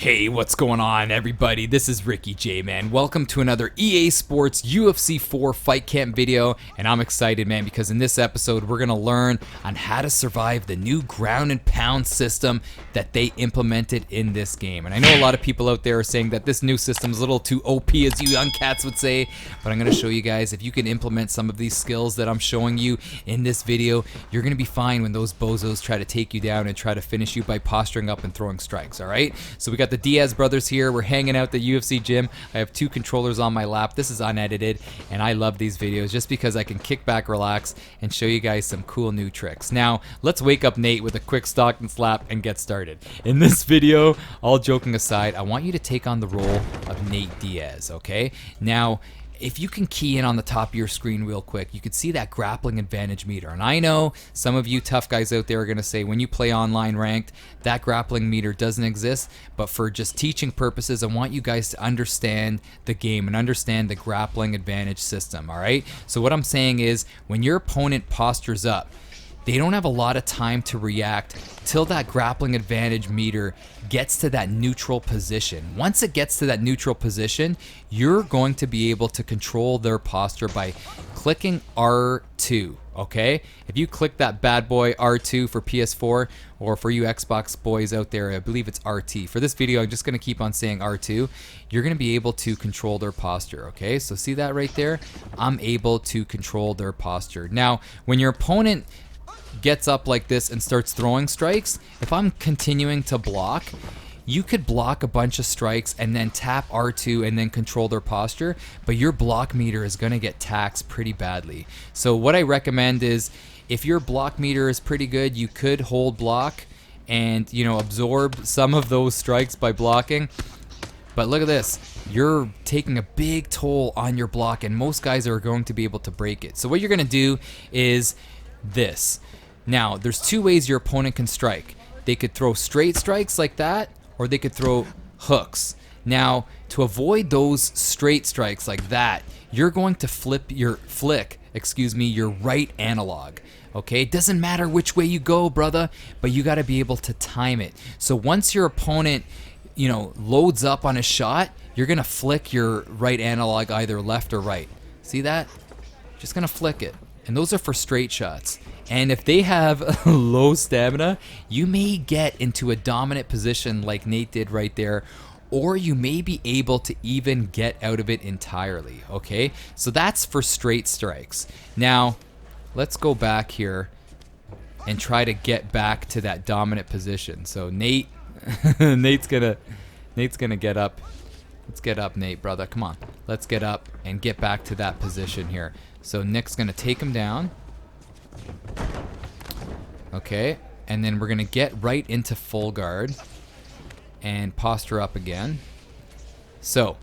Hey, what's going on, everybody? This is Ricky J, man. Welcome to another EA Sports UFC 4 Fight Camp video, and I'm excited, man, because in this episode, we're going to learn on how to survive the new ground and pound system that they implemented in this game. And I know a lot of people out there are saying that this new system is a little too OP, as you young cats would say, but I'm going to show you guys if you can implement some of these skills that I'm showing you in this video, you're going to be fine when those bozos try to take you down and try to finish you by posturing up and throwing strikes, all right? So we got the Diaz brothers here. We're hanging out at the UFC gym. I have two controllers on my lap. This is unedited, and I love these videos just because I can kick back, relax, and show you guys some cool new tricks. Now, let's wake up Nate with a quick stock and slap and get started. In this video, all joking aside, I want you to take on the role of Nate Diaz, okay? Now, if you can key in on the top of your screen real quick, you can see that grappling advantage meter. And I know some of you tough guys out there are going to say when you play online ranked, that grappling meter doesn't exist. But for just teaching purposes, I want you guys to understand the game and understand the grappling advantage system, all right? So what I'm saying is when your opponent postures up, they don't have a lot of time to react till that grappling advantage meter gets to that neutral position. Once it gets to that neutral position, you're going to be able to control their posture by clicking R2, okay? If you click that bad boy R2 for PS4, or for you Xbox boys out there, I believe it's RT. For this video, I'm just gonna keep on saying R2. You're gonna be able to control their posture, okay? So see that right there? I'm able to control their posture. Now, when your opponent gets up like this and starts throwing strikes, if I'm continuing to block, you could block a bunch of strikes and then tap R2 and then control their posture, but your block meter is going to get taxed pretty badly. So what I recommend is if your block meter is pretty good, you could hold block and, you know, absorb some of those strikes by blocking. But look at this, you're taking a big toll on your block, and most guys are going to be able to break it. So what you're going to do is this. Now, there's two ways your opponent can strike. They could throw straight strikes like that, or they could throw hooks. Now, to avoid those straight strikes like that, you're going to flick your right analog. Okay, it doesn't matter which way you go, brother, but you got to be able to time it. So once your opponent, you know, loads up on a shot, you're gonna flick your right analog either left or right. See that? Just gonna flick it, and those are for straight shots. And if they have low stamina, you may get into a dominant position like Nate did right there, or you may be able to even get out of it entirely, okay? So that's for straight strikes. Now, let's go back here and try to get back to that dominant position. So Nate, Nate's gonna get up. Let's get up, Nate, brother. Come on. Let's get up and get back to that position here. So Nick's gonna take him down. Okay, and then we're gonna get right into full guard and posture up again. So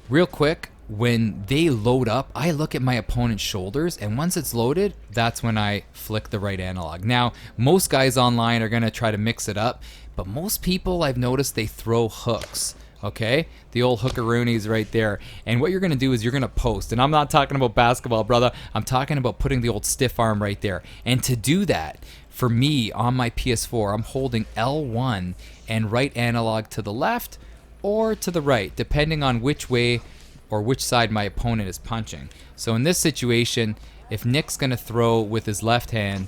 real quick, when they load up, I look at my opponent's shoulders, and once it's loaded, that's when I flick the right analog. Now, most guys online are gonna try to mix it up, but most people I've noticed they throw hooks. Okay, the old hookaroonies right there. And what you're gonna do is you're gonna post. And I'm not talking about basketball, brother. I'm talking about putting the old stiff arm right there. And to do that, for me on my PS4, I'm holding L1 and right analog to the left or to the right, depending on which way or which side my opponent is punching. So in this situation, if Nick's gonna throw with his left hand,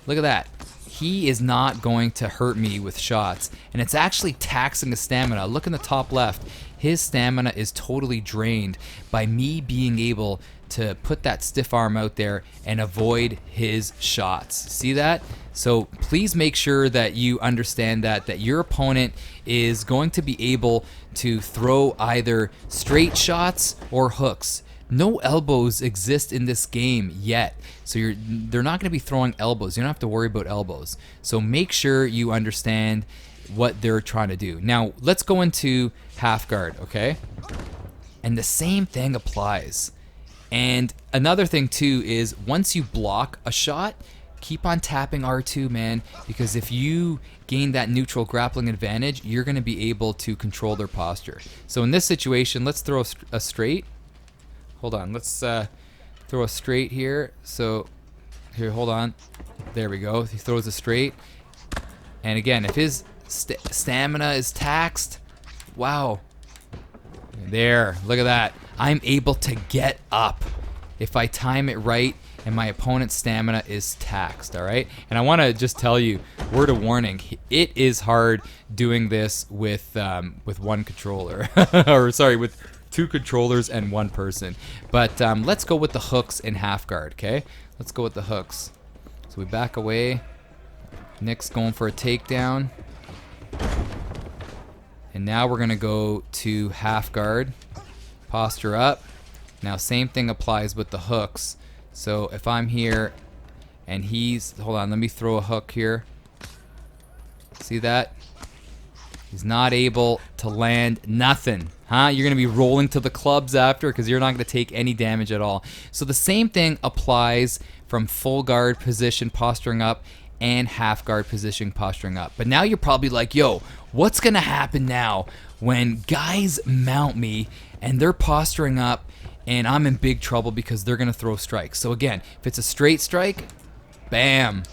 look at that. He is not going to hurt me with shots, and it's actually taxing his stamina. Look in the top left. His stamina is totally drained by me being able to put that stiff arm out there and avoid his shots. See that? So please make sure that you understand that your opponent is going to be able to throw either straight shots or hooks. No elbows exist in this game yet, so they're not going to be throwing elbows. You don't have to worry about elbows. So make sure you understand what they're trying to do. Now, let's go into half guard, okay? And the same thing applies. And another thing too is once you block a shot, keep on tapping R2, man, because if you gain that neutral grappling advantage, you're going to be able to control their posture. So in this situation, let's throw a straight. Hold on, let's throw a straight here. So here, hold on. There we go. He throws a straight. And again, if his stamina is taxed, Wow. There, look at that. I'm able to get up if I time it right and my opponent's stamina is taxed, all right? And I want to just tell you, word of warning, it is hard doing this with one controller. Or sorry, with 2 controllers and 1 person. But let's go with the hooks in half guard, okay? Let's go with the hooks. So we back away. Nick's going for a takedown. And now we're going to go to half guard. Posture up. Now same thing applies with the hooks. So if I'm here and he's, hold on, let me throw a hook here. See that? He's not able to land nothing. Huh? You're going to be rolling to the clubs after because you're not going to take any damage at all. So the same thing applies from full guard position posturing up and half guard position posturing up. But now you're probably like, yo, what's going to happen now when guys mount me and they're posturing up and I'm in big trouble because they're going to throw strikes? So again, if it's a straight strike, bam,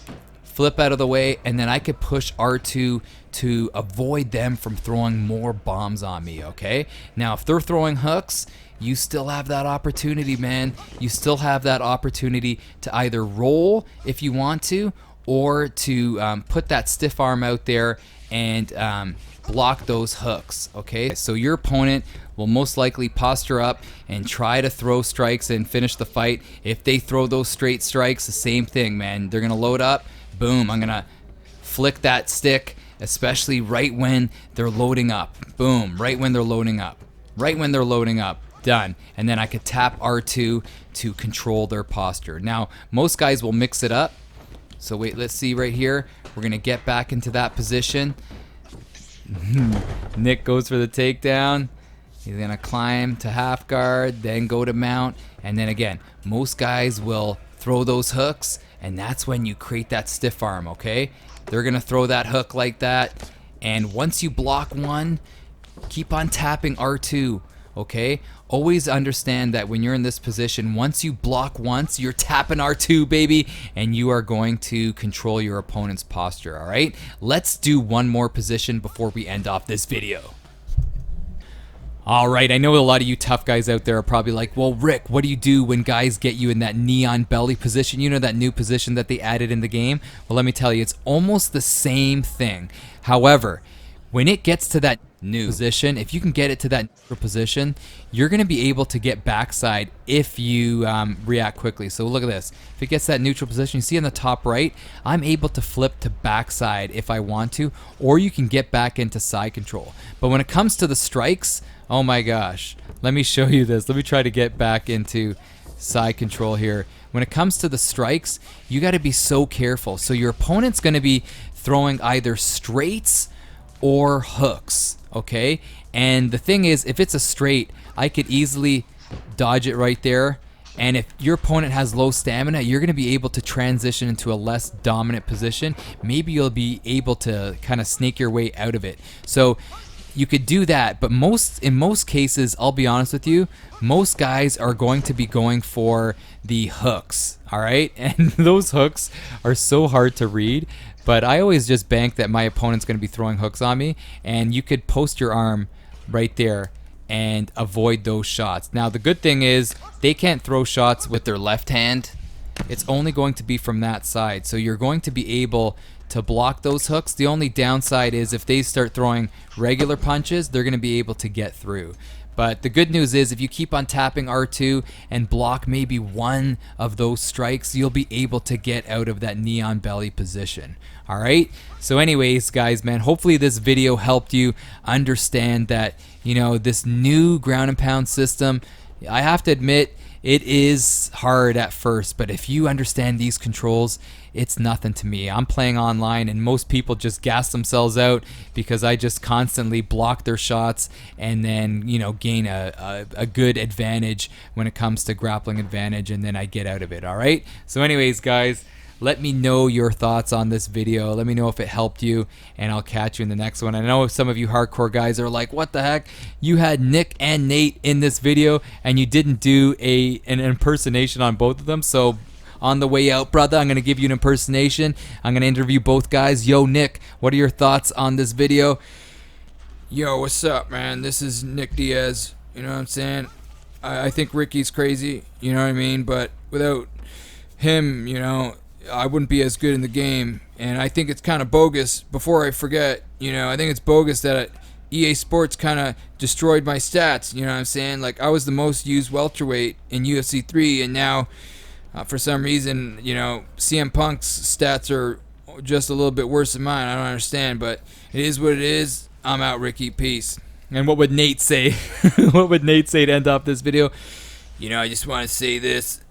flip out of the way, and then I could push R2 to avoid them from throwing more bombs on me, okay? Now, if they're throwing hooks, you still have that opportunity, man. You still have that opportunity to either roll if you want to, or to put that stiff arm out there and block those hooks, okay? So your opponent will most likely posture up and try to throw strikes and finish the fight. If they throw those straight strikes, the same thing, man. They're gonna load up, boom, I'm gonna flick that stick, especially right when they're loading up. Boom, right when they're loading up. Right when they're loading up. Done. And then I could tap R2 to control their posture. Now, most guys will mix it up. So wait, let's see right here. We're gonna get back into that position. Nick goes for the takedown. He's gonna climb to half guard, then go to mount, and then again, most guys will throw those hooks, and that's when you create that stiff arm, okay? They're gonna throw that hook like that, and once you block one, keep on tapping R2, okay? Always understand that when you're in this position, once you block once, you're tapping R2, baby, and you are going to control your opponent's posture, all right? Let's do one more position before we end off this video. All right, I know a lot of you tough guys out there are probably like, well, Rick, what do you do when guys get you in that neon belly position? You know, that new position that they added in the game? Well, let me tell you, it's almost the same thing. However, when it gets to that new position, if you can get it to that neutral position, you're going to be able to get backside if you react quickly. So look at this. If it gets that neutral position, you see on the top right, I'm able to flip to backside if I want to, or you can get back into side control. But when it comes to the strikes, oh my gosh, let me show you this. Let me try to get back into side control here. When it comes to the strikes, you got to be so careful. So your opponent's going to be throwing either straights or hooks, okay? And the thing is, if it's a straight, I could easily dodge it right there. And if your opponent has low stamina, you're going to be able to transition into a less dominant position. Maybe you'll be able to kind of snake your way out of it. So you could do that, but in most cases, I'll be honest with you, most guys are going to be going for the hooks, all right? And those hooks are so hard to read, but I always just bank that my opponent's going to be throwing hooks on me, and you could post your arm right there and avoid those shots. Now, the good thing is they can't throw shots with their left hand. It's only going to be from that side, so you're going to be able to block those hooks. The only downside is if they start throwing regular punches, they're going to be able to get through. But the good news is if you keep on tapping R2 and block maybe one of those strikes, you'll be able to get out of that neon belly position. All right? So anyways, guys, man, hopefully this video helped you understand that, you know, this new ground and pound system, I have to admit, it is hard at first, but if you understand these controls, it's nothing to me. I'm playing online and most people just gas themselves out because I just constantly block their shots and then, you know, gain a good advantage when it comes to grappling advantage, and then I get out of it, all right? So anyways, guys, let me know your thoughts on this video. Let me know if it helped you, and I'll catch you in the next one. I know some of you hardcore guys are like, what the heck? You had Nick and Nate in this video, and you didn't do an impersonation on both of them. So on the way out, brother, I'm going to give you an impersonation. I'm going to interview both guys. Yo, Nick, what are your thoughts on this video? Yo, what's up, man? This is Nick Diaz. You know what I'm saying? I think Ricky's crazy, you know what I mean? But without him, I wouldn't be as good in the game. And I think it's kind of bogus. Before I forget, I think it's bogus that EA Sports kind of destroyed my stats, you know what I'm saying? Like, I was the most used welterweight in UFC 3, and now, for some reason, CM Punk's stats are just a little bit worse than mine. I don't understand, but it is what it is. I'm out, Ricky. Peace. And what would Nate say? What would Nate say to end off this video? I just want to say this.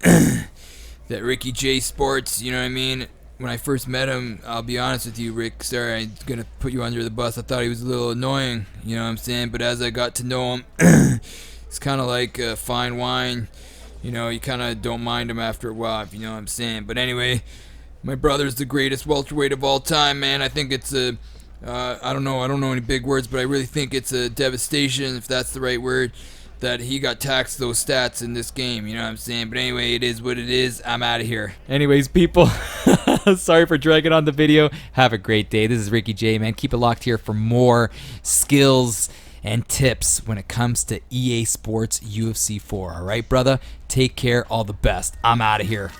That Ricky J Sports, you know what I mean? When I first met him, I'll be honest with you, Rick. Sorry, I'm going to put you under the bus. I thought he was a little annoying, you know what I'm saying? But as I got to know him, it's kind of like fine wine. You kind of don't mind him after a while, if you know what I'm saying. But anyway, my brother's the greatest welterweight of all time, man. I think it's a... I don't know any big words, but I really think it's a devastation, if that's the right word, that he got taxed those stats in this game, you know what I'm saying? But anyway, it is what it is. I'm out of here. Anyways, people, sorry for dragging on the video. Have a great day. This is Ricky J, man. Keep it locked here for more skills and tips when it comes to EA Sports UFC 4. All right, brother? Take care. All the best. I'm out of here.